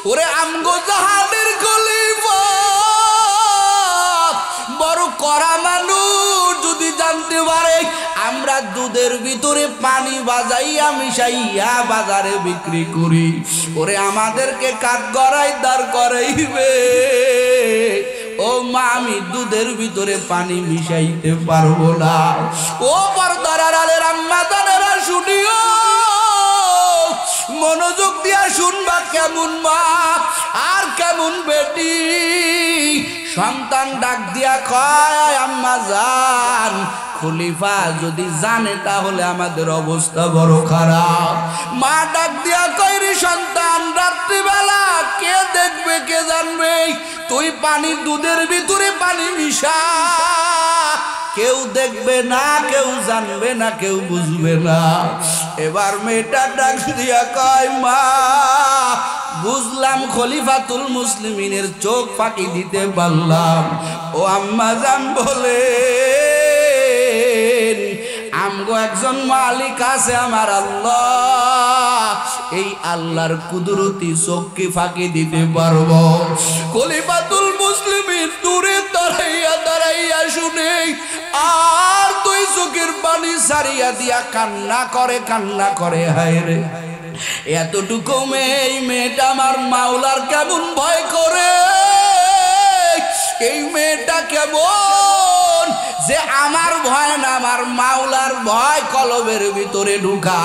ওরে আমগো জাহানের খলিফা বড় কড়া মানুষ যদি জানতে পারে আমরা দুধের ভিতরে পানি বাজাইয়া মিশাইয়া বাজারে বিক্রি করি, ওরে আমাদেরকে কাঠ গড়াই দাঁড় করাইবে। ও মা, আমি দুধের ভিতরে পানি মিশাইতে পারবো না। ও পর্দার আড়ালের আম্মা জানেরা শুনিও, মনোযোগ দিয়া শুনবা। কেমন মা আর কেমন বেটি, সন্তান ডাক দিয়া কয় আম্মা জান, খলিফা যদি জানে তাহলে আমাদের অবস্থা বড় খারাপ। মা ডাক দিয়া কয় রে সন্তান, রাত্রিবেলা কে দেখবে কে জানবে, তুই পানি দুধের ভিতরে পানি মিশা, কেউ দেখবে না, কেউ জানবে না, কেউ বুঝবে না। এবার মেয়েটা ডাক দিয়া কয় মা, বুঝলাম খলিফাতুল মুসলিমিনের চোখ ফাঁকি দিতে পারলাম। ও আম্মা জান বলে আমগো একজন মালিক আছে আমার আল্লাহ, এই আল্লাহর কুদরতি চোখকে ফাঁকি দিতে পারবো। খলিফাতুল মুসলিমিন দূরে দাঁড়াইয়া দাঁড়াইয়া শুনে আর দুই চোখের পানি সারিয়া দিয়া কান্না করে, হায় রে এতটুকু মেয়েটা আমার মাওলার কেমন ভয় করে। এই মেয়েটা কেমন যে আমার ভয় না আমার মাওলার ভয় কলবের ভিতরে ঢুকা।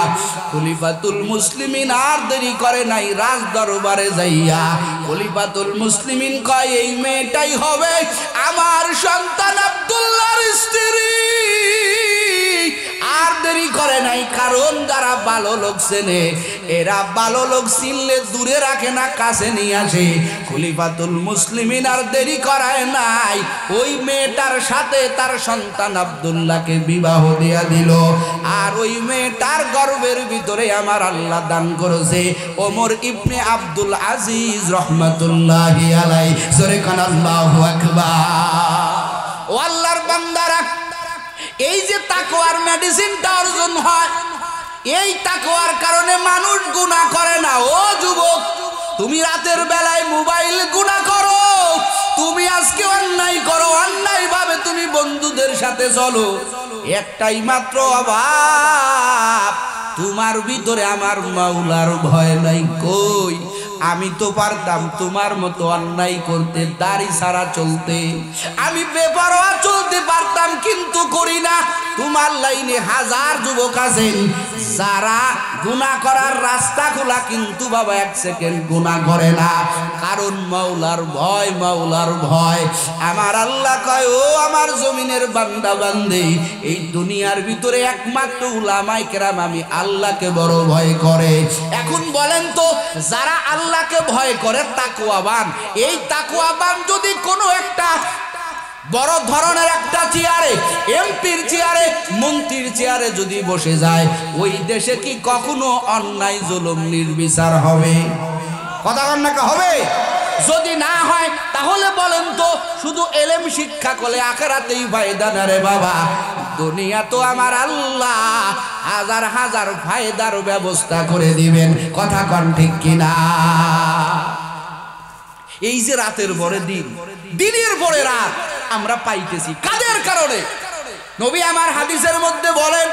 খলিফাতুল মুসলিমিন আর দেরি করে নাই, রাজ দরবারে যাইয়া খলিফাতুল মুসলিমিন কয় এই মেয়েটাই হবে আমার সন্তান আব্দুল্লাহর স্ত্রী। আর দেরি করে নাই, কারণ যারা ভালো লোক চেনে এরা ভালো লোক চিনলে দূরে রাখে না, কাছে নিয়ে আসে। খলিফাতুল মুসলিমিন আর দেরি করায় নাই, ওই মেয়েটার সাথে তার সন্তান আব্দুল্লাহকে বিবাহ দিয়া দিল। আর ওই মেয়েটার গর্ভের ভিতরে আমার আল্লাহ দান করেছে ওমর ইবনে আব্দুল আজিজ রহমাতুল্লাহি আলাইহি। জোরে কান আল্লাহু আকবার। ও আল্লাহর বান্দারা, এই যে তাকওয়ার মেডিসিনটা অর্জন হয়, এই তাকওয়ার কারণে মানুষ গুনাহ করে না। ও যুবক, তুমি রাতের বেলায় মোবাইল গুনাহ করো, তুমি আজকে অন্যায় করো, অন্যায় ভাবে তুমি বন্ধুদের সাথে চলো, একটাই মাত্র অভাব, তোমার ভিতরে আমার মাওলার ভয় নাই। কই, আমি তো পারতাম তোমার মতো অন্যায় করতে, দাড়ি ছাড়া চলতে, আমি বেপরোয়া চলতে পারতাম, কিন্তু করি না। তোমার লাইনে হাজার যুবক আছেন যারা গুনাহ করার রাস্তা খোলা, কিন্তু বাবা এক সেকেন্ড গুনাহ করে না, কারণ মাওলার ভয়, মাওলার ভয়। আমার আল্লাহ কয় ও আমার জমিনের বান্দা বান্দি, এই দুনিয়ার ভিতরে একমাত্র উলামায়ে কেরাম আমি আল্লাহকে বড় ভয় করে। এখন বলেন তো, যারা আল্লাহকে ভয় করে তাকওয়াবান, এই তাকওয়াবান যদি কোনো একটা বড় ধরনের একটা চেয়ারে, এমপির চেয়ারে, মন্ত্রীর চেয়ারে যদি বসে যায়, ওই দেশে কি কখনো অন্যায় জুলুম নির্বিচার হবে? কথা বলেন না, হবে? যদি না হয় তাহলে বলেন তো, শুধু এলেম শিক্ষা করলে আখিরাতেই ফায়দা না রে বাবা? দুনিয়া তো আমার আল্লাহ হাজার হাজার ফায়দার ব্যবস্থা করে দিবেন। কথা কন ঠিক কিনা? এই যে রাতের পরে দিন, দিনের পরে রাত আমরা পাইতেছি, কাদের কারণে? নবী আমার হাদিসের মধ্যে বলেন,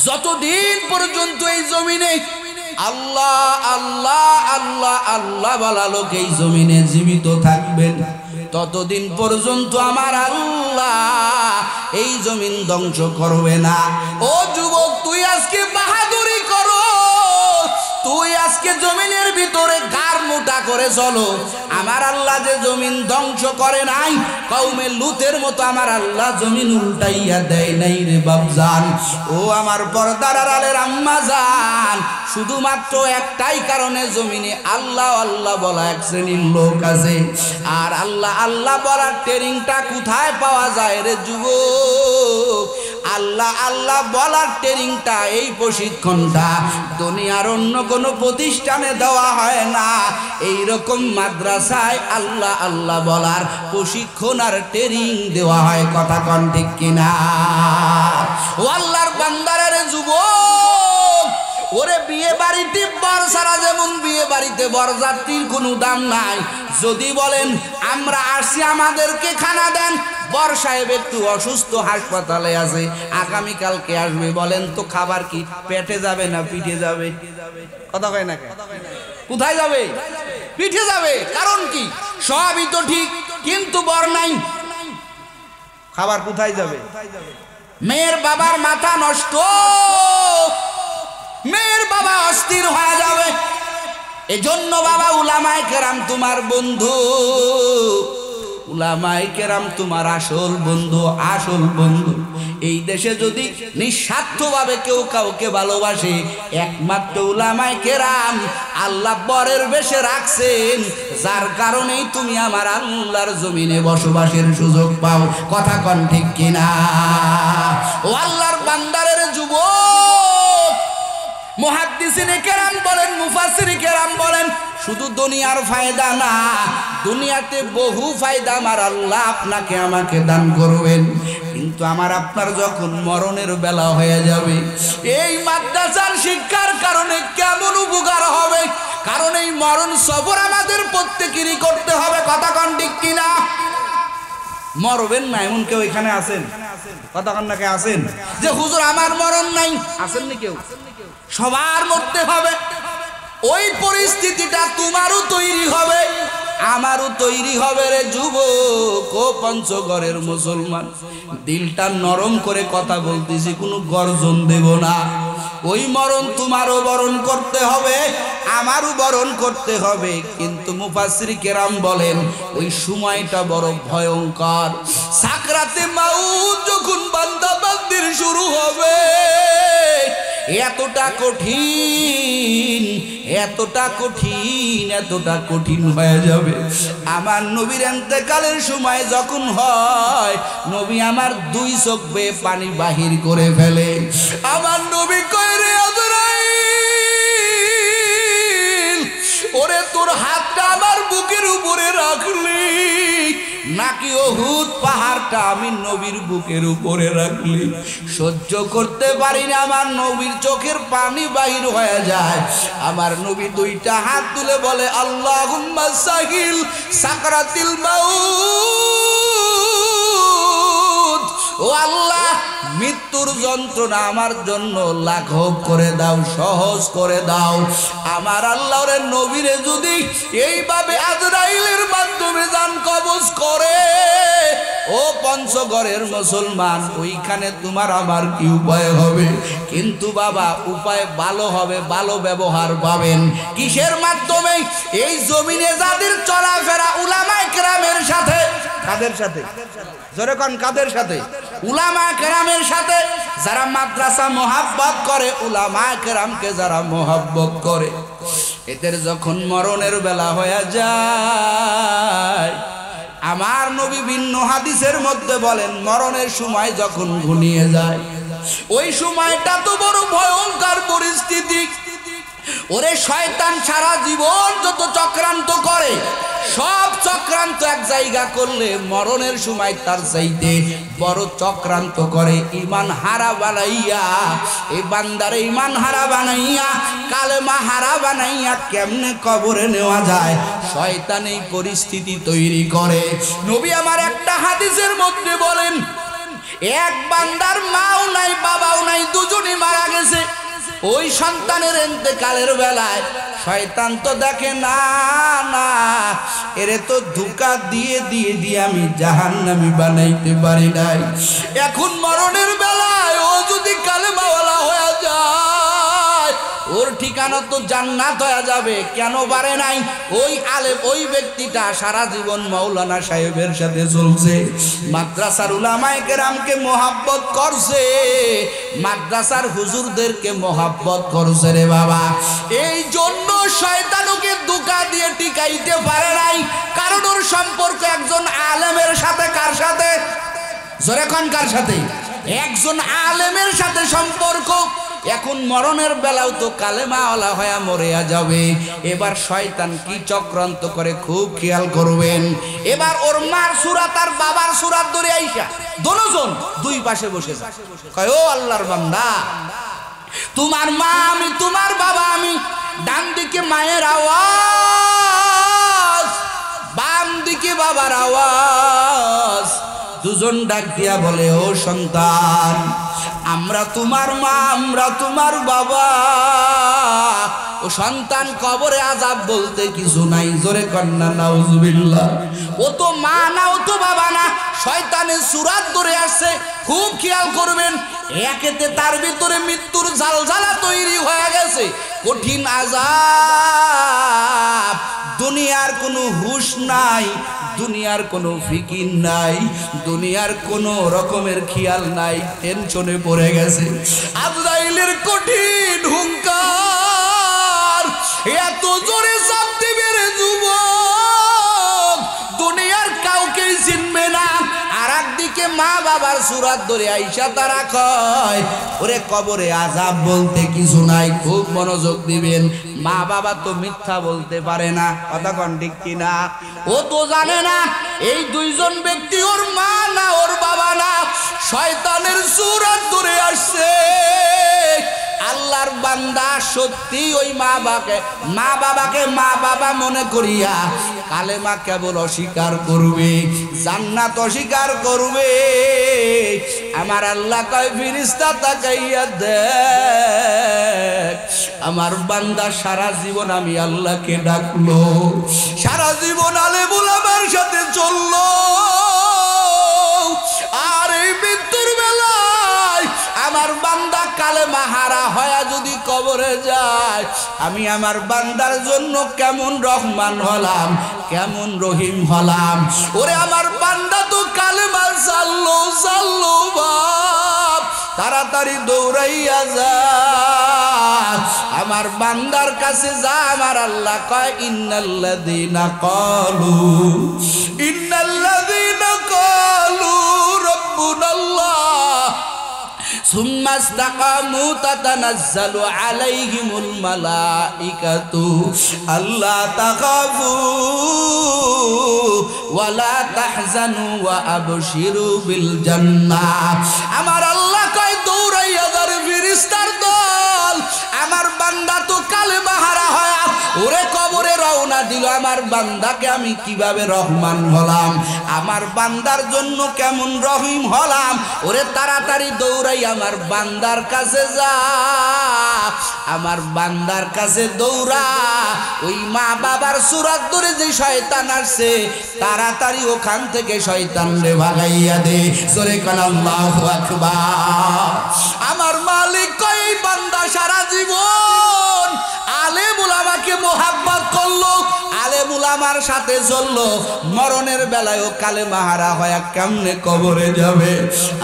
যতদিন পর্যন্ত এই জমিনে আল্লাহ আল্লাহ আল্লাহ আল্লাহ বলা লোক এই জমিনে জীবিত থাকবেন, ততদিন পর্যন্ত আমার আল্লাহ এই জমিন ধ্বংস করবে না। ও যুবক, তুই আজকে বাহাদুরি করো, তুই আজকে জমিনের ভিতরে গার মোটা করে চলো। আমার আল্লাহ যে জমিন ধ্বংস করে নাই, কওমে লুতের মতো আমার আল্লাহ জমিন উল্টাইয়া দেয় নাই রে বাপজান। ও আমার পর্দার আড়ালের আম্মা জান, শুধুমাত্র একটাই কারণে জমিনে আল্লাহ আল্লাহ বলা এক শ্রেণীর লোক আছে। আর আল্লাহ আল্লাহ বলার ট্রেনিংটা কোথায় পাওয়া যায় রে যুবক? আল্লাহ আল্লাহ বলার ট্রেনিংটা, এই প্রশিক্ষণটা দুনিয়ার অন্য কোনো প্রতিষ্ঠানে দেওয়া হয় না। এইরকম মাদ্রাসায় আল্লাহ আল্লাহ বলার প্রশিক্ষণ আর ট্রেনিং দেওয়া হয়। কথা কন ঠিক কিনা? ও আল্লাহর বান্দারা রে যুবক, ওরে বিয়ে বাড়িতে বর ছাড়া যেমন বিয়ে বাড়িতে বরযাত্রীর কোনো দাম নাই, যদি বলেন আমরা আসি আমাদেরকে খানা দেন, বর সাহেব একটু অসুস্থ হাসপাতালে আছে আগামীকালকে আসবে, বলেন তো খাবার কি পেটে যাবে না পিঠে যাবে? কথা কয় না, কোথায় যাবে? পিঠে যাবে। কারণ কি? সবই তো ঠিক, কিন্তু বর নাই, খাবার কোথায় যাবে? মেয়ের বাবার মাথা নষ্ট, মেয়ের বাবা অস্থির হয়ে যাবে। এজন্য বাবা উলামায়ে কেরাম তোমার বন্ধু, উলামায়ে কেরাম তোমার আসল বন্ধু, আসল বন্ধু। এই দেশে যদি নিঃস্বার্থভাবে কেউ কাউকে ভালোবাসে, একমাত্র উলামায়ে কেরাম। আল্লাহ বরের বেশে রাখছেন, যার কারণেই তুমি আমার আল্লাহর জমিনে বসবাসের সুযোগ পাও। কথা কন ঠিক কিনা? ও আল্লাহর বান্দারের যুবক, মুহাদ্দিসিনে কেরাম বলেন, মুফাসসিরে কেরাম বলেন, শুধু দুনিয়ার ফায়দা না, দুনিয়াতে বহু ফায়দা আমার আল্লাহ আপনাকে আমাকে দান করবেন। কিন্তু আমার আপনার যখন মরণের বেলা হয়ে যাবে, এই মাদ্রাসার শিক্ষার কারণে কেমন উপকার হবে? কারণ এই মরণ সফর আমাদের প্রত্যেকেরই করতে হবে। কথা কন ঠিক কিনা? মরবেন না এমন কেউ এখানে আছেন? কথা কন না, কে আছেন যে হুজুর আমার মরণ নাই? আছেন না কেউ? সবার মরতে হবে। ওই পরিস্থিতিটা তোমারও তৈরি হবে, আমারও তৈরি হবে রে যুবক ও পঞ্চগড়ের মুসলমান। দিলটা নরম করে কথা বলতেছি, কোনো গর্জন দেব না। ওই মরণ তোমারও বরণ করতে হবে, আমারও বরণ করতে হবে। কিন্তু মুফাসসির কেরাম বলেন ওই সময়টা বড় ভয়ঙ্কর। সাকরাতে মাউত যখন বান্দা বান্দির শুরু হবে, এতটা কঠিন, এতটা কঠিন, এতটা কঠিন হয়ে যাবে। আমার নবীর ইন্তেকালের সময় যখন হয়, নবী আমার দুই চোখ বেয়ে পানি বাহির করে ফেলে। আমার নবী কয়, রে আজরাইল, ওরে তোর হাতটা আমার বুকের উপরে রাখলি নাকি উহুদ পাহাড়টা আমি নবীর বুকের উপরে রাখলি? সহ্য করতে পারি না, আমার নবীর চোখের পানি বাহির হয়ে যায়। আমার নবী দুইটা হাত তুলে বলে, আল্লাহুম্মা সাহিল সাকরাতিল মাউত, ও আল্লাহ মৃত্যুর যন্ত্রণা আমার জন্য লাঘব করে দাও, সহজ করে দাও। আমার আল্লাহর নবীরে যদি এইভাবে আজরাইলের মাধ্যমে জান কবজ করে, ও পঞ্চগড়ের মুসলমান, ওইখানে তোমার আমার কি উপায় হবে? কিন্তু বাবা উপায় ভালো হবে, ভালো ব্যবহার পাবেন। কিসের মাধ্যমে? এই জমিনে যাদের চলাফেরা উলামায়ে কেরামের সাথে। কাদের সাথে? জোরে কোন, কাদের সাথে? উলামায়ে কেরামের সাথে। যারা মাদ্রাসা মহব্বত করে, উলামায়ে কেরামকে যারা মহব্বত করে, এদের যখন মরণের বেলা হয়ে যায়, আমার নবী ভিন্ন হাদিসের মধ্যে বলেন, মরণের সময় যখন ঘনিয়ে যায়, ওই সময়টা তো বড় ভয়ঙ্কর পরিস্থিতি। ওরে শয়তান সারা জীবন যত চক্রান্ত করে, সব চক্রান্ত এক জায়গা করলে মরণের সময় তার চাইতে বড় চক্রান্ত করে। ঈমান হারা বানাইয়া, এই বান্দারে ঈমান হারা বানাইয়া, কালেমা হারা বানাইয়া কেমনে কবরে নেওয়া যায়, শয়তান এই পরিস্থিতি তৈরি করে। নবী আমার একটা হাদিসের মধ্যে বলেন, এক বান্দার মাও নাই বাবাও নাই, দুজনই মারা গেছে। ওই সন্তানের ইন্তেকালের বেলায় শয়তান তো দেখে না, না এরে তো ধোঁকা দিয়ে দিয়ে দিয়ে আমি জাহান্নামী বানাইতে পারি নাই। এখন মরণের বেলায় ও যদি কালেমাওয়ালা হয়ে যায়, ওর ঠিকানা তো জান্নাত হয়ে যাবে। কেন পারে নাই? ওই আলেম, ওই ব্যক্তিটা সারা জীবন মাওলানা সাহেবের সাথে চলছে, মাদ্রাসার উলামায়ে কেরামকে মহব্বত করছে, মাদ্রাসার হুজুরদেরকে মহব্বত করছে রে বাবা। এই জন্য শয়তানকে ধোঁকা দিয়ে টিকাইতে পারে নাই, কারণ ওর সম্পর্ক একজন আলেমের সাথে। কার সাথে? জোরে কোন, কার সাথে? একজন আলেমের সাথে সম্পর্ক। এখন মরণের বেলাও তো কালেমাওয়ালা হয়ে মরিয়া যাবে। এবার শয়তান কি চক্রান্ত করে খুব খেয়াল করবেন। এবার ওর মার সূরাত আর বাবার সূরাত ধরে আইসা দুজন দুই পাশে বসে যায়, কয় ও আল্লাহর বান্দা, তোমার মা আমি, তোমার বাবা আমি। ডান দিকে মায়ের আওয়াজ, বাম দিকে বাবার আওয়াজ। দুজন ডাক দিয়া বলে, ও সন্তান, আমরা তোমার মা, আমরা তোমার বাবা। ও সন্তান, কবরে আযাব বলতে কিছু নাই। জোরে কন্যা নাউজুবিল্লাহ। ও তো মা না, ও তো বাবা না, শয়তানের সূরাত ধরে আসছে। খুব খেয়াল করবেন, একেতে তার ভিতরে মৃত্যুর ঝালঝালা তৈরি হয়ে গেছে, কঠিন আযাব। দুনিয়ার কোনো হুঁশ নাই, দুনিয়ার কোনো ফিকির নাই, দুনিয়ার কোনো রকমের খেয়াল নাই, টেনশনে পড়ে গেছে। আজরাইলের কঠিন হুঙ্কার, এত জোরে চাপ দিবে রে যুবক, দুনিয়ার কাউকে চিনবে না। আর একদিকে মা বাবার সূরাত ধরে আইসা তারা কয়, ওরে কবরে আযাব বলতে কিছু নাই। খুব মনোযোগ দিবেন, মা বাবা তো মিথ্যা বলতে পারে না, কথা কোন ঠিক কিনা? ও তো জানে না এই দুইজন ব্যক্তি ওর মা না, ওর বাবা না, শয়তানের সূরাত ধরে আসছে। আল্লাহর বান্দা সত্যি ওই মা বাবাকে মা বাবা মনে করিয়া কালেমা কেবল অস্বীকার করবে, জান্নাত অস্বীকার করবে। আমার আল্লাহ কয়, ফেরেশতা তাকাইয়া দেখ, আমার বান্দা সারা জীবন আমি আল্লাহকে ডাকলো, সারা জীবন আলেম উলামার সাথে চললো, আর এই মৃত্যুর বেলায় আমার বান্দা কালেমা হারা হয়া যদি কবরে যায়, আমি আমার বান্দার জন্য কেমন রহমান হলাম, কেমন রহিম হলাম। ওরে আমার বান্দা তো কালেমা চাললো বাপ, তাড়াতাড়ি দৌড়াইয়া যা, আমার বান্দার কাছে যা। আমার আল্লাহ কয়, ইন্নাল্লাযীনা ক্বালু রাব্বুনাল্লাহ সুম্মা ইসতাকামু তাতানাজ্জালু আলাইহিমুল মালাইকাতু আল্লা তাখাফু ওয়ালা তাহজানু ওয়া আবশিরু বিল জান্নাহ। আমার আল্লাহ কয়, দৌড়াইয়া যার ফেরেশতার দল, আমার বান্দা তো কালেমা হারা হয় ওরে কবরে রওনা দিল। আমার বান্দাকে আমি কিভাবে রহমান হলাম, আমার বান্দার জন্য কেমন রহিম হলাম। ওরে তাড়াতাড়ি দৌড়াই আমার বান্দার কাছে যা, আমার বান্দার কাছে দৌড়া। ওই মা বাবার সূরাত ধরে যে শয়তান আসছে, তাড়াতাড়ি ওখান থেকে শয়তান রে ভাগাইয়া দে। জোরে কান আল্লাহু আকবার। আমার মালিক কয়, বান্দা সারা জীবন আলেম উলামাকে মোহাব্বত করলো, আলেম উলামার সাথে চললো, মরণের বেলায় ও কালেমা হারা হয়ে কেমনে কবরে যাবে।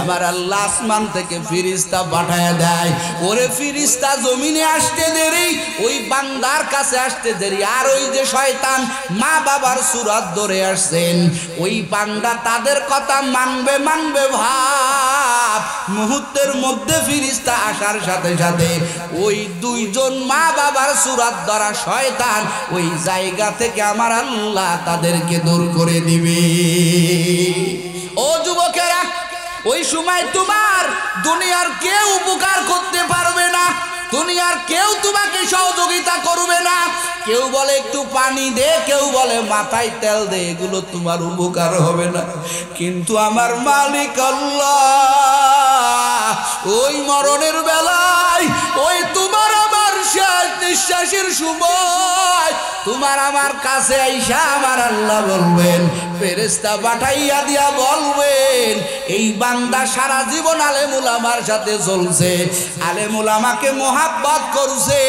আমার আল্লাহ আসমান থেকে ফেরেশতা পাঠায়া দেয়। ওরে ফেরেশতা জমিনে আসতে দেরি, ওই বান্দার কাছে আসতে দেরি। আর ওই যে শয়তান মা বাবার সূরাত ধরে আসছেন, ওই বান্দা তাদের কথা মানবে ভাব। মুহূর্তের মধ্যে ফেরেশতা আসার সাথে সাথে ওই দুইজন মা বাবার সূরাত ধরা শয়তান ওই জায়গা থেকে আমার আল্লাহ তাদেরকে দূর করে দিবে। ও যুবকেরা, ওই সময় তোমার দুনিয়ার কেউ উপকার করতে পারবে না, দুনিয়ার কেউ তোমাকে সহযোগিতা করবে না। কেউ বলে একটু পানি দে, কেউ বলে মাথায় তেল দে, এগুলো তোমার উপকার হবে না। কিন্তু আমার মালিক আল্লাহ ওই মরণের বেলায়, ওই তোমার আমার শেষ নিঃশ্বাসের সময় তোমার আমার কাছে আইসা আমার আল্লাহ বলবেন, ফেরেশতা পাঠাইয়া দিয়া বলবেন, এই বান্দা সারা জীবন আলেম উলামার সাথে চলছে, আলেম উলামাকে মোহাব্বত করছে,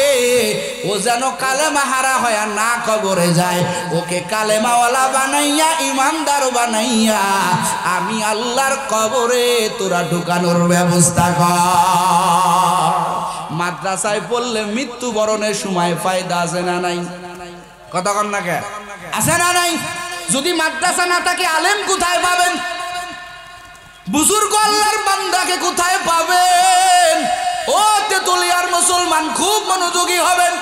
ও যেন কালেমা হারা হয়ে না কবরে যায়। ওকে কালেমাওয়ালা বানাইয়া, ইমানদার বানাইয়া আমি আল্লাহর কবরে তোরা ঢুকানোর ব্যবস্থা কর। মাদ্রাসায় পড়লে মৃত্যুবরণের সময় ফায়দা আছে না নাই? কথা কন না কে? আছে না নাই? যদি মাদ্রাসা না থাকে আলেম কোথায় পাবেন? বুজুর্গ আল্লাহর বান্দাকে কোথায় পাবেন? ও তেতুলিয়ার মুসলমান খুব মনোযোগী হবেন,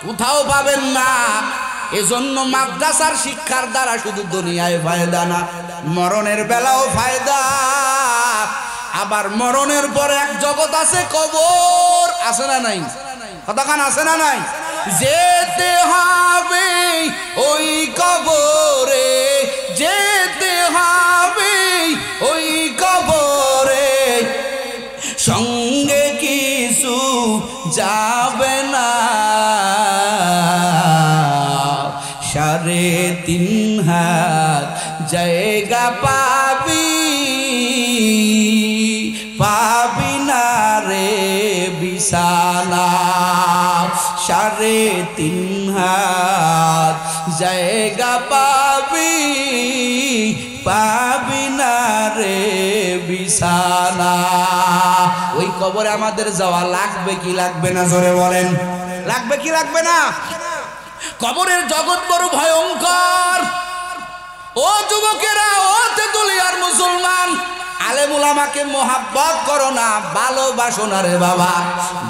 কোথাও পাবেন না। এজন্য মাদ্রাসার শিক্ষার দ্বারা শুধু দুনিয়ায় ফায়দা না, মরণের বেলাও ফায়দা। আবার মরণের পরে এক জগৎ আছে কবর, আছে না নাই? কতক্ষণ আছে না নাই? যেতে হবে ওই কবরে, যেতে হবে ওই কবরে, সঙ্গে কিছু যাবে না। 3.5 হাত জায়গা পাবি, পাবি না রে বিছানা। 3.5 হাত জায়গা পাবি, পাবি না রে বিছানা। ওই কবরে আমাদের যাওয়া লাগবে কি লাগবে না? জোরে বলেন, লাগবে কি লাগবে না? কবরের জগৎ বড় ভয়ঙ্কর। ও যুবকেরা, ও তেতুলিয়ার মুসলমান, আলেম উলামাকে মোহাব্বত করো না, ভালোবাসো না রে বাবা।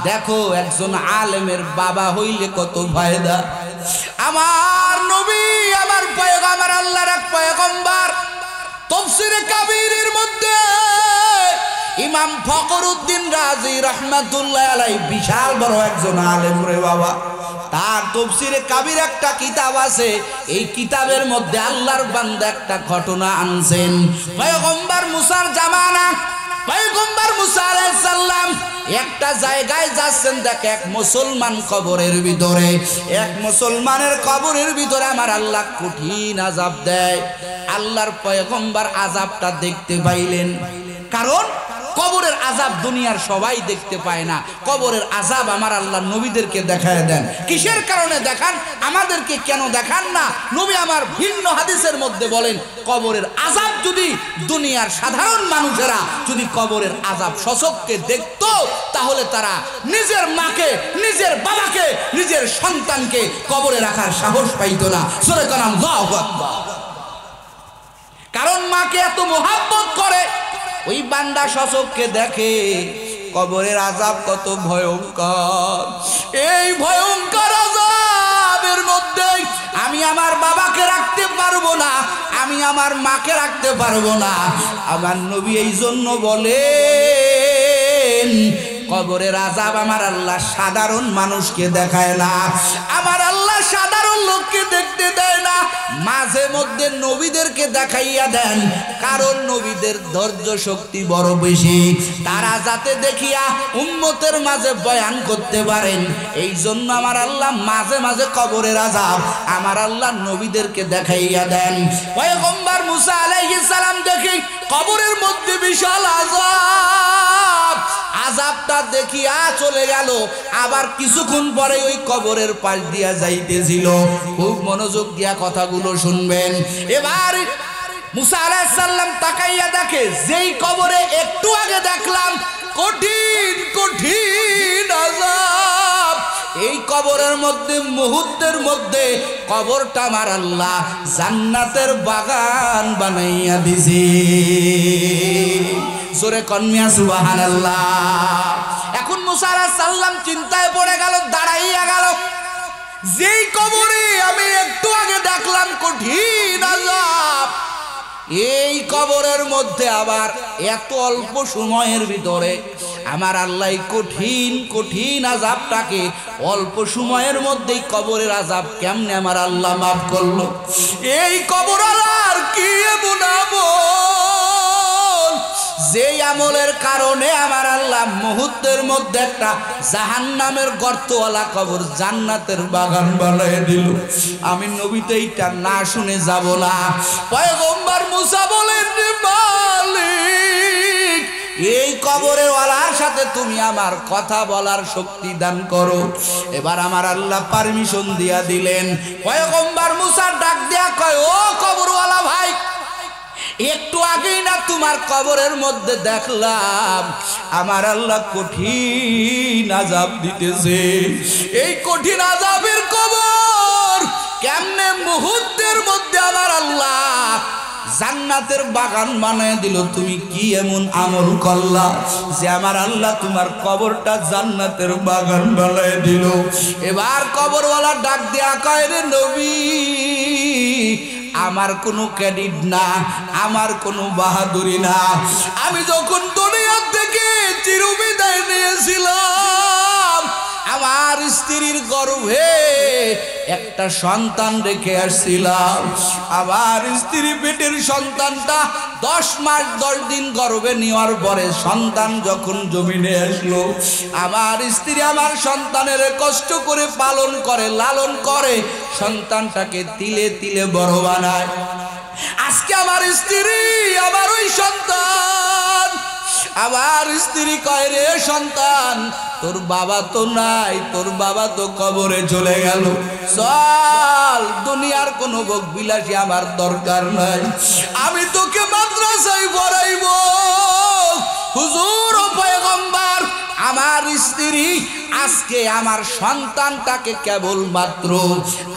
দেখো একজন আলেমের বাবা হইলে কত ফায়দা। আমার নবী, আমার পয়গম্বর, আল্লাহর এক পয়গম্বর, তাফসীরে কাবীরের মধ্যে ইমাম ফখরুদ্দিন রাজি রহমাতুল্লাহ আলাইহি বিশাল বড় একজন আলেম রে বাবা। তার তাফসীরে কাবীর একটা কিতাব আছে। এই কিতাবের মধ্যে আল্লাহর বান্দা একটা ঘটনা আনছেন। পয়গম্বর মুসার জামানা, পয়গম্বর মুসা আলাইহিস সালাম একটা জায়গায় যাচ্ছেন, দেখে এক মুসলমান কবরের ভিতরে, এক মুসলমানের কবরের ভিতরে আমার আল্লাহ কঠিন আযাব দেয়। আল্লাহর পয়গম্বর আযাবটা দেখতে পাইলেন, কারণ কবরের আযাব দুনিয়ার সবাই দেখতে পায় না। কবরের আযাব আমার আল্লাহ নবীদেরকে দেখায় দেন। কিসের কারণে দেখান? আমাদেরকে কেন দেখান না? নবী আমার ভিন্ন হাদিসের মধ্যে বলেন, কবরের আযাব যদি দুনিয়ার সাধারণ মানুষেরা যদি কবরের আযাব সচক্ষে দেখতো, তাহলে তারা নিজের মাকে, নিজের বাবাকে, নিজের সন্তানকে কবরে রাখার সাহস পাইতো না। সূরা কালাম আল্লাহু আকবার। কারণ মাকে এত মোহাব্বত করে, ওই বান্দা সচক্ষে দেখে কবরের আযাব কত ভয়ঙ্কর। এই ভয়ঙ্কর আযাবের মধ্যে আমি আমার বাবাকে রাখতে পারবো না, আমি আমার মাকে রাখতে পারবো না। আমার নবী এই জন্য বলেন, কবরের আযাব আমার আল্লাহ সাধারণ মানুষকে দেখায় না, আমার আল্লাহ সাধারণ লোককে দেখতে দেয় না, মাঝে মধ্যে নবীদেরকে দেখাইয়া দেন। কারণ নবীদের ধৈর্য শক্তি বড় বেশি, তারা যাতে দেখিয়া উম্মতের মাঝে বয়ান করতে পারেন। এই জন্য আমার আল্লাহ মাঝে মাঝে কবরের আযাব আমার আল্লাহ নবীদেরকে দেখাইয়া দেন। পয়গম্বর মুসা আলাইহিস সালাম দেখি কবরের মধ্যে বিশাল আযাব, আযাবটা দেখিয়া চলে গেল। আবার কিছুক্ষণ পরে ওই কবরের পাশ দিয়া যাইতেছিল। খুব মনোযোগ দিয়া কথাগুলো শুনবেন। এবার মুসা আলাইহিস সালাম তাকাইয়া দেখে, যেই কবরে একটু আগে দেখলাম কঠিন কঠিন আযাব, এই কবরের মধ্যে মুহূর্তের মধ্যে কবরটা আমার আল্লাহ জান্নাতের বাগান বানাইয়া দিছে। জোরে কন্যা সুবহানাল্লাহ। এখন মুসা আলাইহিস সালাম চিন্তায় পড়ে গেল, দাঁড়াইয়া গেল, যেই কবরে আমি একটু আগে দেখলাম কঠিন আযাব, এই কবরের মধ্যে আবার এত অল্প সময়ের ভিতরে আমার আল্লাহ কঠিন কঠিন আযাবটাকে অল্প সময়ের মধ্যেই কবরের আযাব কেমনে আমার আল্লাহ মাফ করলো? এই কবর আর কি এমন আমল, যেই আমলের কারণে আমার আল্লাহ মুহূর্তের মধ্যে একটা জাহান্নামের গর্তওয়ালা কবর জান্নাতের বাগান বানায় দিল। আমি নবীতে এইটা না শুনে যাব না। পয়গম্বর মুসা বলেন, মালিক, এই কবরের ওয়ালার সাথে তুমি আমার কথা বলার শক্তি দান করো। এবার আমার আল্লাহ পারমিশন দিয়া দিলেন। পয়গম্বর মুসা ডাক দিয়া কয়, ও কবরওয়ালা ভাই, একটু আগেই না তোমার কবরের মধ্যে দেখলাম আমার আল্লাহ কঠিন আযাব দিতেছে। এই কঠিন আযাবের কবর কেমনে মুহূর্তের মধ্যে আমার আল্লাহ জান্নাতের বাগান বানায় দিল? তুমি কি এমন আমল করলা যে আমার আল্লাহ তোমার কবরটা জান্নাতের বাগান বানায় দিল? এবার কবরওয়ালা ডাক দেয়া কয়, রে নবী, আমার কোনো ক্রেডিট না, আমার কোনো বাহাদুরি না। আমি যখন দুনিয়া থেকে চিরবিদায় নিয়েছিলাম, আমার স্ত্রীর গর্ভে একটা সন্তান রেখে আসছিলাম। আমার স্ত্রী পেটের সন্তানটা 10 মাস 10 দিন গর্ভে নেওয়ার পরে সন্তান যখন জমিনে আসলো, আমার স্ত্রী আমার সন্তানের কষ্ট করে পালন করে, লালন করে, সন্তানটাকে তিলে তিলে বড় বানায়। আজকে আমার স্ত্রী, আমার ওই সন্তান, আমার স্ত্রী কয়, রে সন্তান, তোর বাবা তো নাই, তোর বাবা তো কবরে চলে গেল, চল, দুনিয়ার কোনো ভোগ বিলাসী আমার দরকার নাই, আমি তোকে মাদ্রাসায় পড়াইব। হুজুর ও পয়গম্বর, আমার স্ত্রী আজকে আমার সন্তানটাকে কেবল মাত্র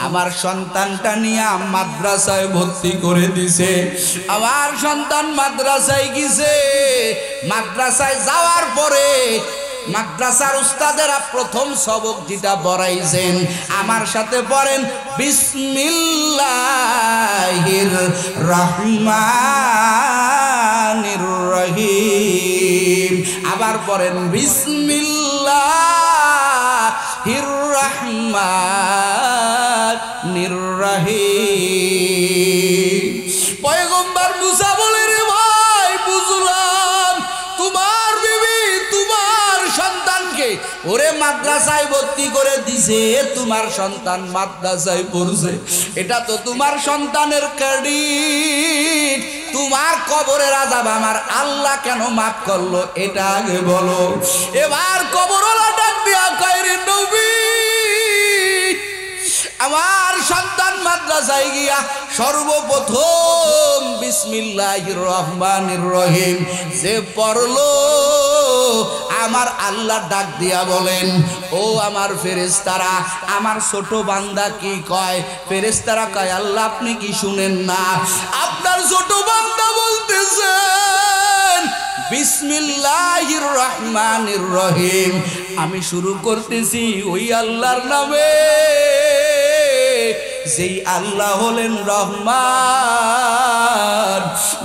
আমার সন্তানটা নিয়ে মাদ্রাসায় ভর্তি করে দিছে। আমার সন্তান মাদ্রাসায় গেছে। মাদ্রাসায় যাওয়ার পরে মাদ্রাসার উস্তাদেরা প্রথম সবক যেটা পড়াইছেন, আমার সাথে পড়েন বিসমিল্লাহির রহমানির রহিম। আবার পড়েন বিসমিল্লাহির রহমানির রহিম। পয়গম্বর মুসা বলে, রে ভাই, বুঝলাম তোমার বিবি তোমার সন্তানকে ওরে মাদ্রাসায় ভর্তি করে দিছে, তোমার সন্তান মাদ্রাসায় পড়ছে, এটা তো তোমার সন্তানের ক্রেডিট। তোমার কবরের আযাব আমার আল্লাহ কেন মাফ করলো এটা আগে বলো। এবার কবরওয়ালা ডাক দিয়া কয়, রে নবী, আমার সন্তান মাদ্রাসায় গিয়া সর্বপ্রথম বিসমিল্লাহির রহমানির রহিম যে পড়লো, আমার আল্লাহ ডাক দিয়া বলেন, ও আমার ফেরেশতারা, আমার ছোট বান্দা কি কয়? ফেরেশতারা কয়, আল্লাহ আপনি কি শুনেন না? আপনার ছোট বান্দা বলতেছেন বিসমিল্লাহির রহমানির রহিম। আমি শুরু করতেছি ওই আল্লাহর নামে, যেই আল্লাহ হলেন রহমান,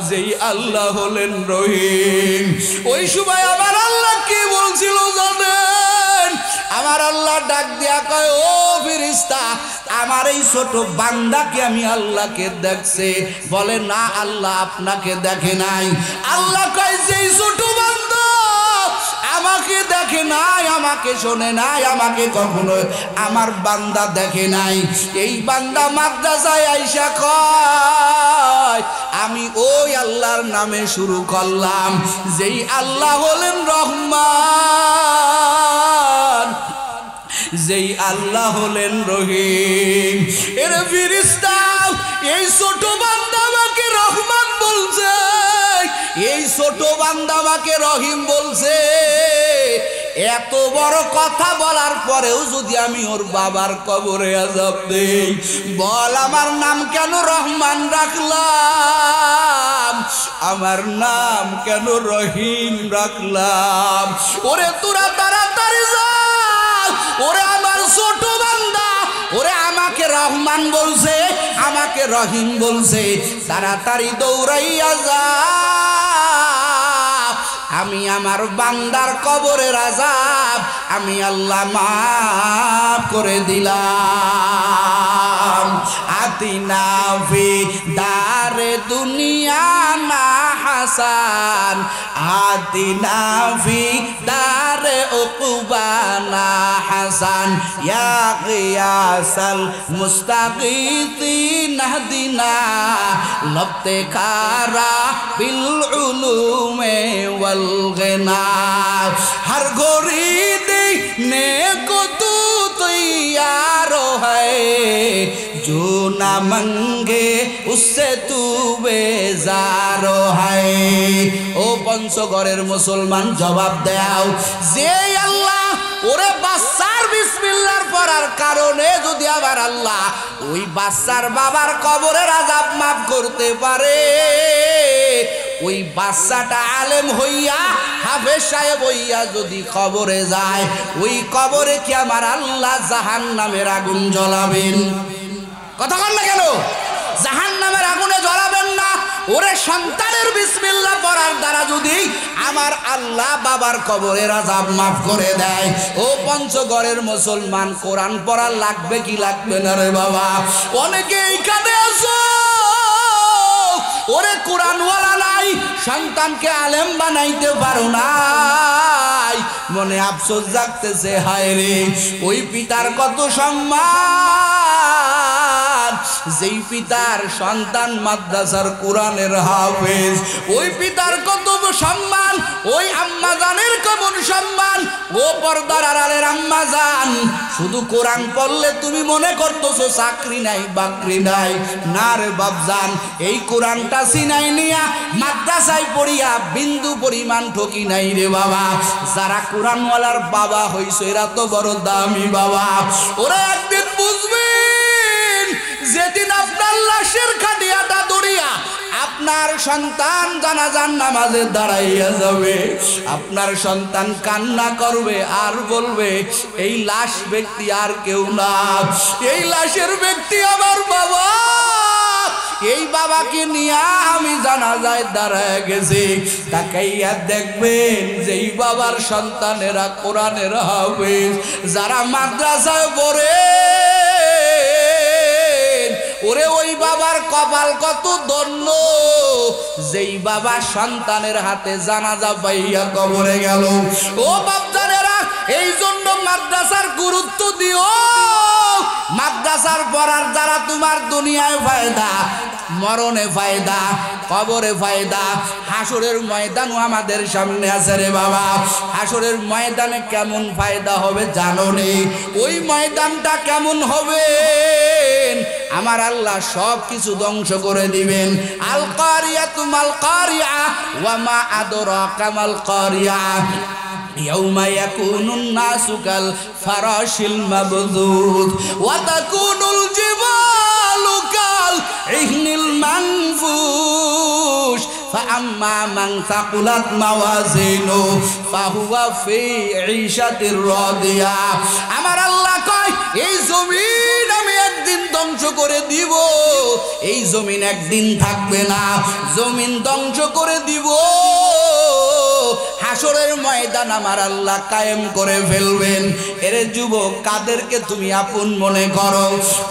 যেই আল্লাহ হলেন রহিম। ওই সময় আমার আল্লাহ কি বলছিল জানেন? আমার আল্লাহ ডাক দিয়া কয়, ও ফেরেশতা, আমার এই ছোট বান্দাকে আমি আল্লাহকে দেখছে। বলে, না, আল্লাহ আপনাকে দেখে নাই। আল্লাহ কয়, যেই ছোট বান্দা আমাকে দেখে নাই, আমাকে শোনে নাই, আমাকে কখনো আমার বান্দা দেখে নাই, এই বান্দা মাদ্রাসায় আইসা কয়, আমি ওই আল্লাহর নামে শুরু করলাম, যেই আল্লাহ হলেন রহমান, যেই আল্লাহ হলেন রহিম। এর ফেরেশতা, এই ছোট বান্দা আমাকে রহমান বলছে, এই ছোট বান্দা আমাকে রহিম বলছে। এত বড় কথা বলার পরেও যদি আমি ওর বাবার কবরে আযাব দেই, বল আমার নাম কেন রহমান রাখলাম, আমার নাম কেন রহিম রাখলাম? ওরে তোরা তাড়াতাড়ি যা, ওরে আমার ছোট বান্দা, ওরে আমাকে রহমান বলছে, আমাকে রহিম বলছে, তাড়াতাড়ি দৌড়াইয়া যা, আমি আমার বান্দার কবরের আযাব আমি আল্লাহ মাফ করে দিলাম। আতিনা ফি দারে দুনিয়া না হাসান, আতিনা ফি দারে উকুবা না হাসান, ইয়া গিয়াসাল মুস্তাগীথিন হদিনা লবতে খারা বিল উলুমে ওয়াল গিনা। हर गोरी देखने को तू तैयार है, जो ना मंगे उससे तू बेजार है। ও পঞ্চগড়ের মুসলমান জবাব দাও, যে আল্লাহ ওরে বাচ্চার বিসমিল্লাহর পড়ার কারণে যদি আবার আল্লাহ ওই বাচ্চার বাবার কবরের আযাব মাফ করতে পারে, ওই বাচ্চাটা আলেম হইয়া হাফেজ সাহেব হইয়া যদি কবরে যায়, ওই কবরে কি আমার আল্লাহ জাহান্নামের আগুন জ্বালাবেন? কথা বল না কেন? জাহান্নামের আগুনে জ্বালাবেন না। ওরে সন্তানের বিসমিল্লাহ পড়ার দ্বারা যদি আমার আল্লাহ বাবার কবরের আযাব মাফ করে দেয়, ও পঞ্চগড়ের মুসলমান, কোরআন পড়া লাগবে কি লাগবে না রে বাবা? অনেকে এইখানে আসো, ওরে কোরআনওয়ালা নাই, সন্তানকে আলেম বানাইতে পারো নাই, মনে আফসোস জাগতেছে, হায় রে ওই পিতার কত সম্মান, যেই পিতার সন্তান মাদ্রাসার কোরআনের হাফেজ, ওই পিতার কত সম্মান, ওই আম্মা জানের কেমন সম্মান, ও পর্দার আড়ালের আম্মা জান, শুধু কোরআন পড়লে তুমি মনে করতেছো চাকরি নাই বাকরি নাই, না রে বাপজান, এই কোরআনটা সিনাই নিয়া মাদ্রাসায় পড়িয়া বিন্দু পরিমাণ ঠকি নাই রে বাবা। যারা কোরআনওয়ালার বাবা হইছে এরা তো বড় দামি বাবা। ওরা একদিন বুঝবেন, যেদিন আপনার লাশের খাটিয়াটা দড়িয়া আপনার সন্তান জানাজার নামাজে দাঁড়াইয়া যাবে, আপনার সন্তান কান্না করবে আর বলবে এই লাশ ব্যক্তি আর কেউ না, এই লাশের ব্যক্তি আমার বাবা, এই বাবাকে নিয়ে আমি জানাজায় দাঁড়ায় গেছি। তাকাইয়া দেখবেন যেই বাবার সন্তানেরা কোরআনের হাফেজ, যারা মাদ্রাসায় পড়ে, ওরে ওই বাবার কপাল কত ধন্য, যেই বাবা সন্তানের হাতে জানাজা পাইয়া কবরে গেল। ও বাপজানেরা, এই জন্য মাদ্রাসার গুরুত্ব দিও। মাদ্রাসার পড়ার দ্বারা তোমার দুনিয়ায় ফায়দা, মরণে ফায়দা, কবরে ফায়দা, হাসরের ময়দানও আমাদের সামনে আছে রে বাবা। হাসরের ময়দানে কেমন ফায়দা হবে জানো নি? ওই ময়দানটা কেমন হবে, আমার আল্লাহ সব কিছু ধ্বংস করে দিবেন। আল কারিয়াতু মাল কারিয়া ওয়া মা আদরাকা মাল কারিয়া ইয়াউমা ইয়াকুনুন নাসু কাল ফারাশিল মাবযুদ ওয়া তাকুনুল জিবালু কাল ইহনিল মানফুশ ফাআম্মা মান সাকুলাত মাওয়াজিনু ফাহুয়া ফি ঈশাতির রাদিয়া। আমার আল্লাহ কয়, এই জমিন আমি একদিন ধ্বংস করে দিব, এই জমিন একদিন থাকবে না, জমিন ধ্বংস করে দিব, হাসরের ময়দান আমার আল্লাহ কায়েম করে ফেলবেন। এরে যুবক, কাদেরকে তুমি আপন মনে করো,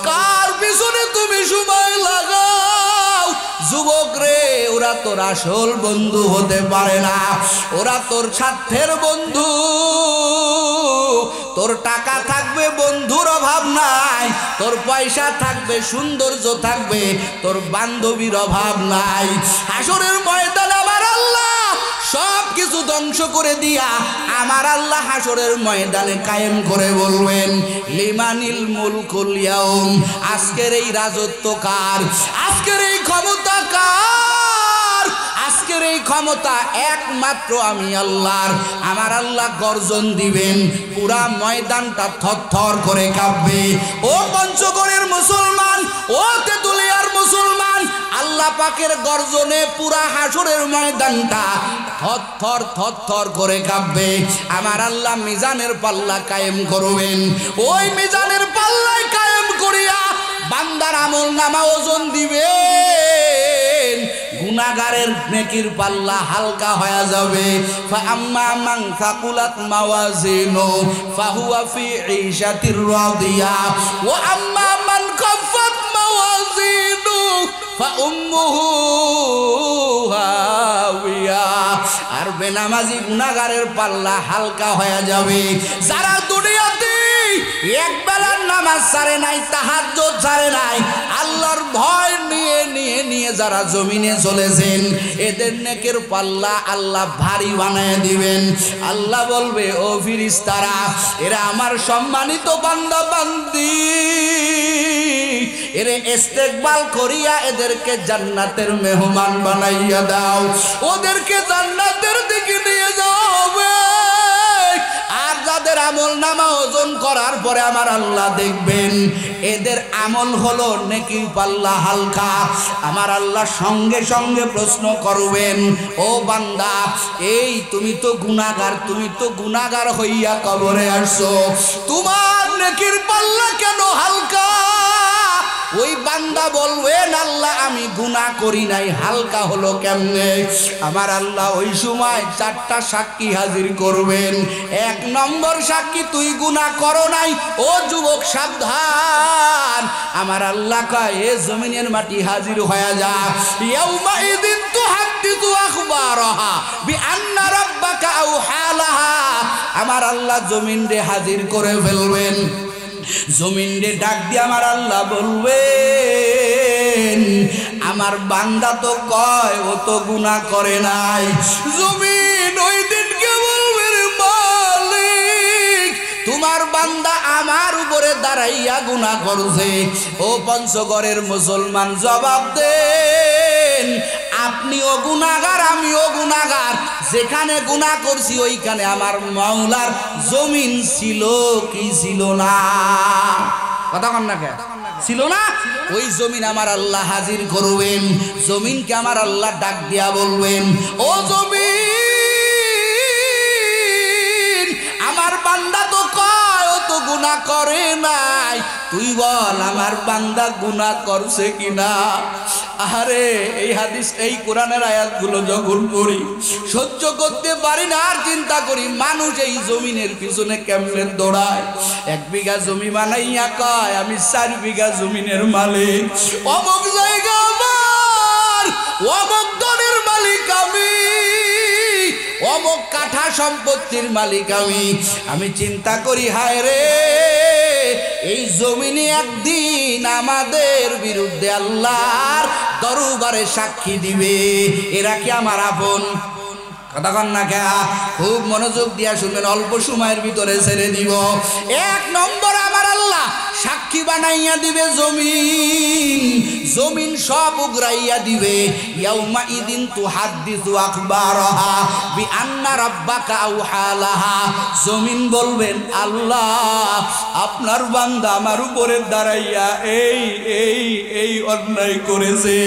কার পিছনে তুমি সময় লাগাও? যুবক রে, ওরা তোর আসল বন্ধু হতে পারে না, ওরা তোর স্বার্থের বন্ধু। তোর টাকা থাকবে, বন্ধুর অভাব নাই, তোর পয়সা থাকবে, সৌন্দর্য থাকবে, তোর বান্ধবীর অভাব নাই। হাসরের ময়দানে আমার আল্লাহ সব কিছু ধ্বংস করে দিয়া আমার আল্লাহ হাসরের ময়দানে কায়েম করে বলবেন, লিমানিল মুলকুল ইয়াউম, আজকের এই রাজত্ব কার, আজকের এই ক্ষমতা কার, আজকের এই ক্ষমতা একমাত্র আমি আল্লাহর। আমার আল্লাহ গর্জন দিবেন, পুরা ময়দানটা থরথর করে কাঁপবে। ও পঞ্চগড়ের মুসলমান, ও তেতুলিয়ার মুসলমান, আল্লাহ পাকের গর্জনে পুরা হাসরের ময়দানটা থরথর থরথর করে কাঁপবে। আমার আল্লাহ মিজানের পাল্লা কায়েম করবেন, ওই মিজানের পাল্লায় কায়েম করিয়া বান্দার আমল নামা ওজন দিবেন। গুনাহগারের নেকির পাল্লা হালকা হয়ে যাবে। ফাআম্মা মান সাকুলাত মাওয়াজিনু ফাহুয়া ফি ঈশাতির রাদিয়া ওয়া আম্মা মান খাফফাত মাওয়াজিনু ফাউম্মুহু হাওিয়া। আর বেনামাজি গুনাহগারের পাল্লা হালকা হয়ে যাবে। যারা দুনিয়াতে এক বেলার নামাজ ছাড়ে নাই, তাহাজ্জুদ ছাড়ে নাই, আল্লাহর ভয় নিয়ে নিয়ে নিয়ে যারা জমিনে চলেছেন, এদের নেকের পাল্লা আল্লাহ ভারী বানায় দিবেন। আল্লাহ বলবে, ও ফেরেশতারা, এরা আমার সম্মানিত বান্দা বান্দি, এরে ইস্তেকবাল করিয়া এদেরকে জান্নাতের মেহমান বানাইয়া দাও, ওদেরকে জান্নাতের দিকে নিয়ে যাওয়া হবে। আর যাদের আমল নামা ওজন করার পরে আমার আল্লাহ দেখবেন এদের আমল হলো নেকি পাল্লা হালকা, আমার আল্লাহ সঙ্গে সঙ্গে প্রশ্ন করবেন, ও বান্দা, এই তুমি তো গুনাহগার, তুমি তো গুনাহগার হইয়া কবরে আসছো, তোমার নেকির পাল্লা কেন হালকা? ওই বান্দা বলবেন, আল্লাহ আমি গুনাহ করি নাই, হালকা হলো কেমনে? আমার আল্লাহ ওই সময় 4টা সাক্ষী হাজির করবেন। 1 নম্বর সাক্ষী, তুই গুনাহ করো নাই, ও যুবক সাবধান। আমার আল্লাহ কয় এ জমিনের মাটি হাজির হয়ে যা। ইয়াউমা ইদিন তুহাদ্দিসু আখবারাহা বিআন্না রাব্বাকা আওহা লাহা। আমার আল্লাহ জমিন রে হাজির করে ফেলবেন। জমিন রে ডাক দিয়ে আমার আল্লাহ বলবেন আমার বান্দা তো কয় ও তো গুনাহ করে নাই। জমিন ওই দিনকে বলবে মালিক তোমার বান্দা আমার উপরে দাঁড়াইয়া গুনাহ করছে। ও পঞ্চগড়ের মুসলমান জবাব দেন, আপনিও গুনাহগার আমিও গুনাহগার। যেখানে গুনাহ করছি ওইখানে আমার মাওলার জমিন ছিল কি ছিল না? কথা কন না কে? ছিল না? ওই জমিন আমার আল্লাহ হাজির করবেন। জমিনকে আমার আল্লাহ ডাক দিয়া বলবেন ও জমিন আমার বান্দা তো কয় ও তো গুনাহ করে নাই, তুই বল আমার বান্দা গুনাহ করছে কিনা? আরে এই হাদিস এই কোরআনের আয়াতগুলো যখন পড়ি সহ্য করতে পারি না, আর চিন্তা করি মানুষ এই জমিনের পিছনে কেমনে দৌড়ায়। 1 বিঘা জমি বানাইয়া কয় আমি 4 বিঘা জমিনের মালিক, অমুক জায়গা আমার, অমুক দনের মালিক আমি, অমুক কাঠা সম্পত্তির মালিক আমি। আমি চিন্তা করি হায় রে এই জমিনে একদিন আমাদের বিরুদ্ধে আল্লাহর দরবারে সাক্ষী দিবে। এরা কি আমার আপন? কথা কন না কে? খুব মনোযোগ দিয়া শুনবেন, অল্প সময়ের ভিতরে ছেড়ে দিব। 1 নম্বর আমার আল্লাহ সাক্ষী বানাইয়া দিবে জমিন। জমিন সব উগরাইয়া দিবে। ইয়াউমা ইদিন তুহাদ্দিসু আখবারাহা বিআন্না রাব্বাকা আওহা লাহা। জমিন বলবেন আল্লাহ আপনার বান্দা আমার উপরে দাঁড়াইয়া এই এই এই অন্যায় করেছে।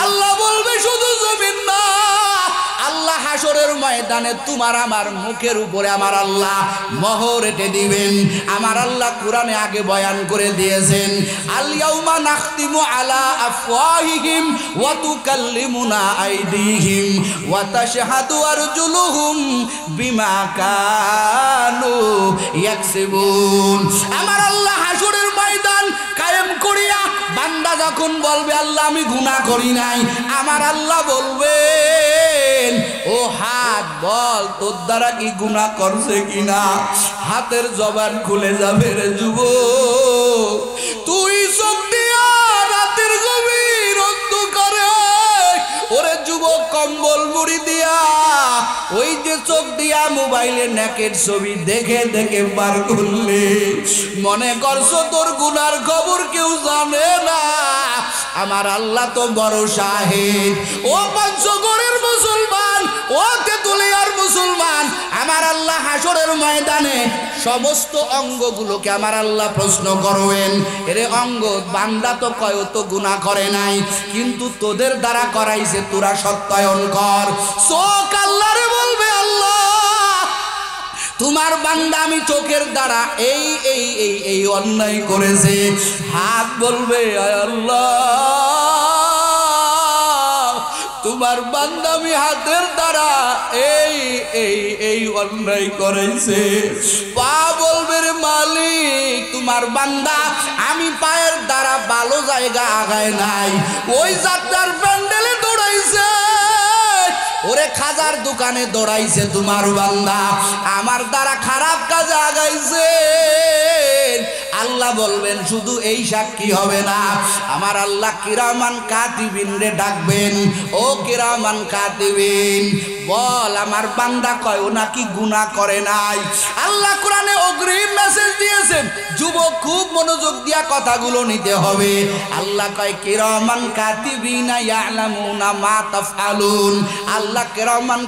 আল্লাহ বলবে শুধু জমিন না, আল্লাহ হাসরের ময়দানে তোমার আমার মুখের উপরে আমার আল্লাহ মোহর এঁটে দিবেন। আমার আল্লাহ কোরআনে আগে বয়ান করে দিয়েছেন আল ইয়াউমা নাখতিমু আলা আফওয়াহিহিম ওয়া তুকাল্লিমুনা আইদিহিম ওয়া তাশহাদু আরজুলুহুম বিমা কানু ইয়াকসিবুন। আমার আল্লাহ হাসরের ময়দান কায়েম করিয়া বান্দা যখন বলবে আল্লাহ আমি গুনাহ করি নাই, আমার আল্লাহ বলবেন ও হাত বল তোর দ্বারা কি গুনাহ করছে কিনা? হাতের জবান খুলে যাবে রে যুবক। তুই চোখ দিয়া রাতের গভীর অন্ধকারে ওরে যুবক কম্বল মুড়ি দিয়া ওই যে চোখ দিয়া মোবাইলে নেকের ছবি দেখে দেখে পার করলে মনে করছো তোর গুনার খবর কেউ জানে না। আমার আল্লাহ তো বড় শাহিদ। ও পঞ্চগড়ের মুসলমান, ও তেতুলিয়ার মুসলমান, আমার আল্লাহ হাসরের ময়দানে সমস্ত অঙ্গগুলোকে আমার আল্লাহ প্রশ্ন করবেন এরে অঙ্গ বান্দা তো কয় তো গুনাহ করে নাই, কিন্তু তোদের দ্বারা করাইছে তোরা সত্যায়ন কর। চোখ আল্লাহরে বলবে আল্লাহ তোমার বান্দা আমি চোখের দ্বারা এই এই এই এই অন্যায় করেছে। হাত বলবে আল্লাহ তোমার বান্দা আমি হাতের দ্বারা এই এই এই অন্যায় করেছে। পা বলবে রে মালিক তোমার বান্দা আমি পায়ের দ্বারা ভালো জায়গা আগায় নাই, ওই যাত্রার প্যান্ডেলে দৌড়াইছে, ওরে খাজার দোকানে দৌড়াইছে তোমার বান্দা, আমার দ্বারা খারাপ কাজে আগাইছে। আল্লাহ বলবেন শুধু এই সাক্ষী হবে না, আমার আল্লাহ কিরামান কাতিবিন রে ডাকবেন। ও কিরামান কাতিবিন বল আমার বান্দা কয় ও নাকি গুনাহ করে নাই। আল্লাহ কোরআনে অগ্রিম মেসেজ দিয়েছেন, যুবক খুব মনোযোগ দিয়া কথাগুলো নিতে হবে। আল্লাহ কয় কিরামান কাতিবিনা ইয়ালামুনা মা তাফআলুন। আল্লাহ কিরামান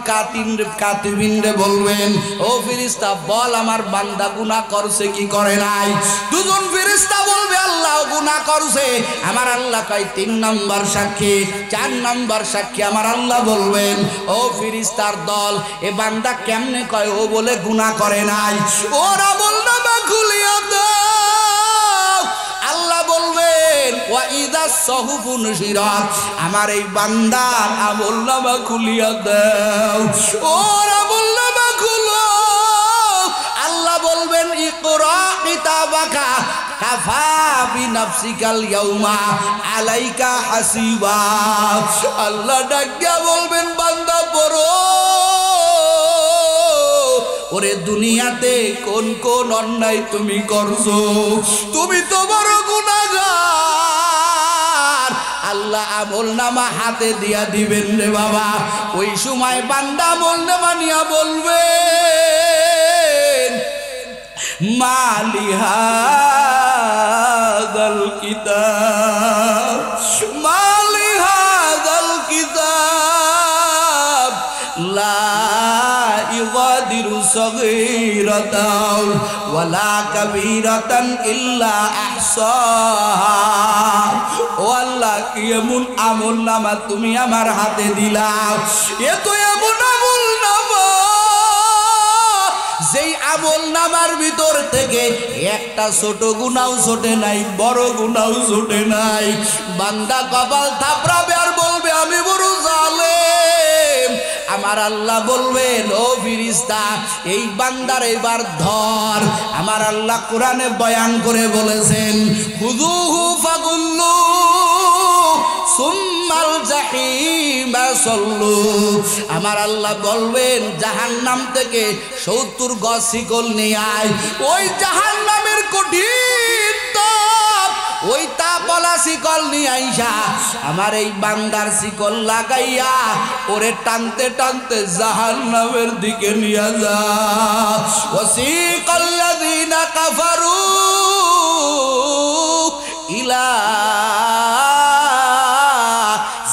কাতিবিন রে বলবেন ও ফেরেশতা বল আমার বান্দা গুনাহ করছে কি করে নাই। দুজন ফেরেশতা বলবে আল্লাহ গুনাহ করছে। আমার আল্লাহ কয় 3 নম্বর সাক্ষী, 4 নম্বর সাক্ষী আমার আল্লাহ বলবেন ও ফেরেশতার দল এ বান্দা কেমনে কয় ও বলে গুনাহ করে নাই, ওরা বলনা বা খুলিয়া দাও। আল্লাহ বলবেন ওয়া ইদা ইদা সহুফু নুশিরাত আমার এই বান্দার আমলনামা খুলিয়া দাও ওর আমলনামা খুলো আল্লাহ বলবেন ইকরা কিতাবাকা কাফা বিনাফসিকাল ইয়াউমা আলাইকা হাসিবা আল্লাহ ডাকিয়া বলবেন বান্দা পড়ো ওরে দুনিয়াতে কোন কোন অন্যায় তুমি করছো তুমি তো বড় গুনাহগার আল্লাহ আমলনামা হাতে দিয়া দিবেন রে বাবা ওই সময় বান্দা আমলনামা নিয়া বলবেন মালি হাযাল কিতাব মালি হাযাল কিতাব লা ইগাদিরু সগীরাতান ওয়ালা কাবীরাতান ইল্লা আহসাহা ও আল্লাহ কি এমন আমলনামা তুমি আমার হাতে দিলা এ তো এমন আমলনামা যেই আমলনামার ভিতর থেকে একটা ছোট গুনাহ ছোটে নাই বড় গুনাহ ছোটে নাই বান্দা কপাল থাপড়াবে আর বলবে আমি বড় জালেম আমার আল্লাহ বলবেন ও ফেরেশতা এই বান্দার এবার ধর আমার আল্লাহ কোরআনে বয়ান করে বলেছেন খুযুহু ফাগুল্লু সুম্মাল জাহিমা সাল্লু আমার আল্লাহ বলবেন জাহান্নাম থেকে 70 গজ শিকল নিয়ে আয় ওই জাহান্নামের কঠিন তাপ ওই তাপওয়ালা শিকল নিয়ে আইসা আমার এই বান্দার শিকল লাগাইয়া ওরে টানতে টানতে জাহান্নামের দিকে নিয়ে যা ওয়াসিকাল্লাযীনা কাফারু ইলা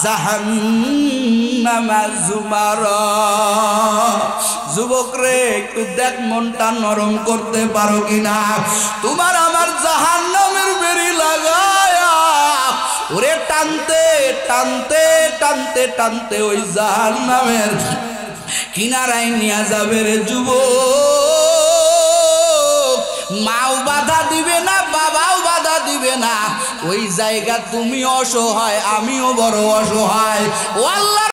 জাহান্নামা যুমারা যুবক রে একটু দেখ মনটা নরম করতে পারো কিনা তোমার আমার জাহান্নামের বেড়ি লাগায়া ওরে টানতে টানতে টানতে টানতে ওই জাহান্নামের কিনারায় নিয়ে যাবে রে যুবক মাও বাধা দিবে না বাবাও বাধা দিবে না ওই জায়গা তুমি অসহায় আমিও বড় অসহায় ও আল্লাহ